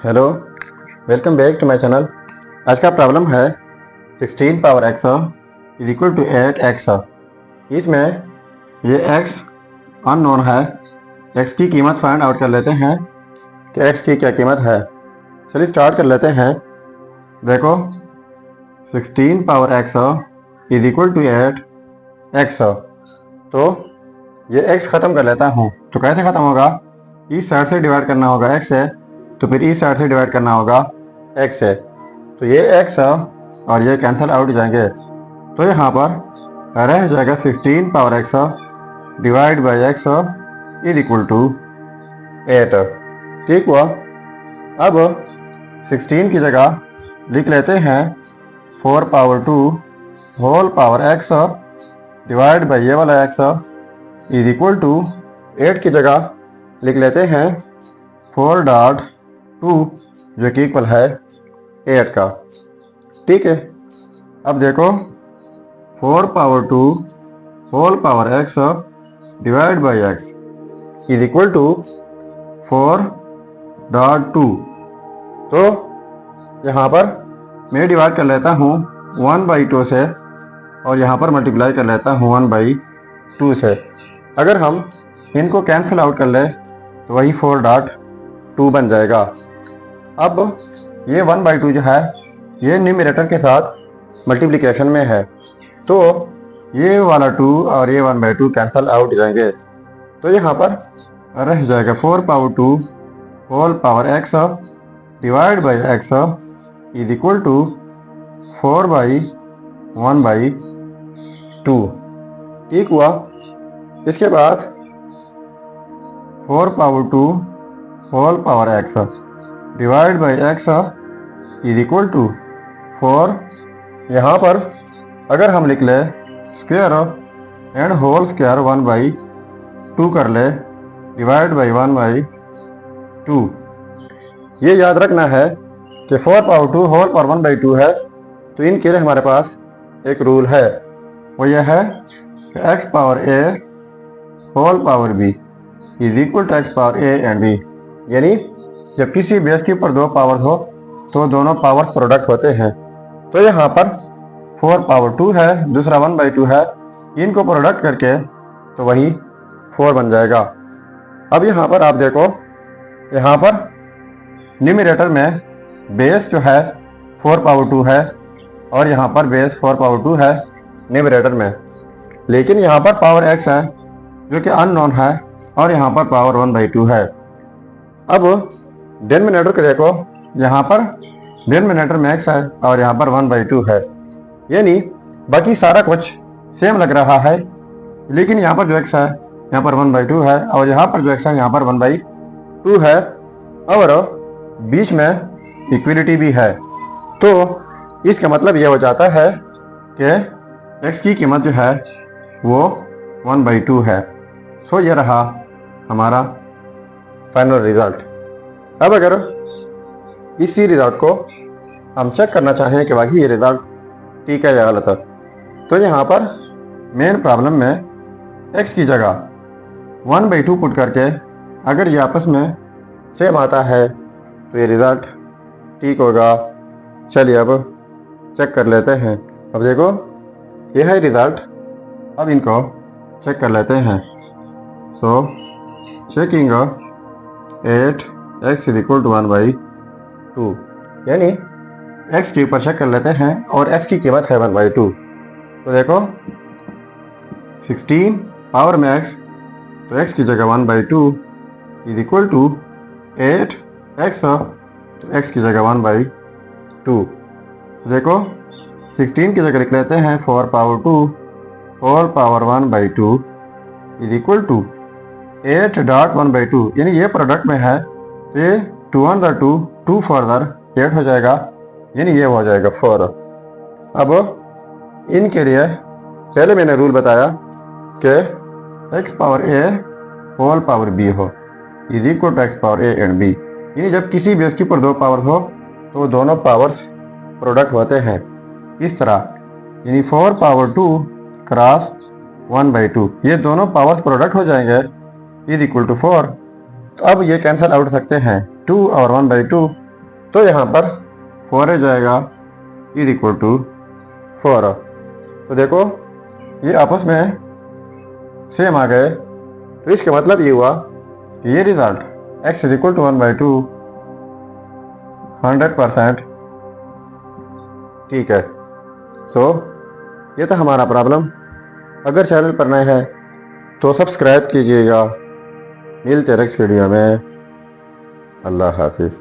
Hello, welcome back to my channel. आज का problem है 16 power x is equal to 8x। इसमें ये x अननोन है। x की कीमत फाइंड आउट कर लेते हैं कि x की क्या कीमत है। चलिए स्टार्ट कर लेते हैं। देखो 16 power x is equal to 8x। तो ये x ख़त्म कर लेता हूँ। तो कैसे ख़त्म होगा? इस साइड से डिवाइड करना होगा x से, तो फिर इस साइड से डिवाइड करना होगा x से। तो ये x और ये कैंसिल आउट जाएंगे। तो यहाँ पर रह जाएगा 16 power x divide by x is equal to 8। ठीक हुआ। अब 16 की जगह लिख लेते हैं 4 power 2 whole power x divide by ये वाला x इज इक्वल टू 8 की जगह लिख लेते हैं 4.2 जो कि इक्वल है 8 का। ठीक है। अब देखो 4 power 2 whole power x divide by x is equal to 4.2। तो यहाँ पर मैं डिवाइड कर लेता हूँ 1/2 से और यहाँ पर मल्टीप्लाई कर लेता हूँ 1/2 से। अगर हम इनको कैंसिल आउट कर ले तो वही 4.2 बन जाएगा। अब ये 1/2 जो है ये न्यूमरेटर के साथ मल्टीप्लिकेशन में है, तो ये वाला 2 और ये 1/2 कैंसिल आउट जाएंगे। तो यहाँ पर रह जाएगा 4 power 2 whole power x divide by x is equal to 4/1/2। ठीक हुआ। इसके बाद 4 power 2 whole power x divide by x is equal to 4। यहाँ पर अगर हम लिख ले स्क्वायर एंड होल स्क्वायर 1/2 कर ले डिवाइड बाई 1/2। ये याद रखना है कि 4 पावर 2 होल पावर 1/2 है, तो इनके लिए हमारे पास एक रूल है, वो यह है कि x power a whole power b is equal to x power a and b। यानी जब किसी बेस के ऊपर दो पावर्स हो तो दोनों पावर्स प्रोडक्ट होते हैं। तो यहाँ पर 4 पावर 2 है, दूसरा 1/2 है, इनको प्रोडक्ट करके तो वही 4 बन जाएगा। अब यहाँ पर आप देखो, यहाँ पर न्यूमरेटर में बेस जो है 4 पावर 2 है और यहाँ पर बेस 4 पावर 2 है न्यूमरेटर में, लेकिन यहाँ पर पावर x है जो कि अननोन है और यहाँ पर पावर 1/2 है। अब डिनोमिनेटर को देखो, यहाँ पर डिनोमिनेटर में x है और यहाँ पर 1/2 है, यानी बाकी सारा कुछ सेम लग रहा है, लेकिन यहाँ पर जो x है यहाँ पर 1/2 है और यहाँ पर जो x है यहाँ पर 1/2 है और बीच में इक्वलिटी भी है। तो इसका मतलब यह हो जाता है कि x की कीमत जो है वो 1/2 है। सो ये रहा हमारा फाइनल रिजल्ट। अब अगर इसी रिजल्ट को हम चेक करना चाहें कि वाकई ये रिजल्ट ठीक है या गलत है, तो यहाँ पर मेन प्रॉब्लम में x की जगह 1/2 पुट करके अगर ये आपस में सेम आता है तो ये रिजल्ट ठीक होगा। चलिए अब चेक कर लेते हैं। अब देखो ये है रिजल्ट, अब इनको चेक कर लेते हैं। So checking 8x is equal to 1/2, यानी x के ऊपर चेक कर लेते हैं और x की कीमत है 1/2। तो देखो 16 पावर में x, तो x की जगह 1/2 इज इक्वल टू 8x, तो x की जगह 1/2। तो देखो 16 की जगह लिख लेते हैं 4 power 2 whole power 1/2 is equal to 8.1/2, यानी ये प्रोडक्ट में है तो ये 2 on the 2 फर्दर 8 हो जाएगा, यानी ये हो जाएगा 4। अब इनके लिए पहले मैंने रूल बताया कि x power a whole power b हो is equal to x power a and b, यानी जब किसी बेस के ऊपर दो पावर हो तो दोनों पावर्स प्रोडक्ट होते हैं इस तरह, यानी 4 पावर 2 क्रॉस 1/2, ये दोनों पावर्स प्रोडक्ट हो जाएंगे इज इक्वल टू 4। तो अब ये कैंसिल आउट सकते हैं, 2 और 1/2 तो यहाँ पर 4 आ जाएगा इज इक्वल टू 4। तो देखो ये आपस में सेम आ गए। तो इसका मतलब ये हुआ कि ये result x is equal to 1/2 100% ठीक है। सो ये था हमारा प्रॉब्लम। अगर चैनल पर नए हैं तो सब्सक्राइब कीजिएगा। मिलते हैं नेक्स्ट वीडियो में। अल्लाह हाफिज़।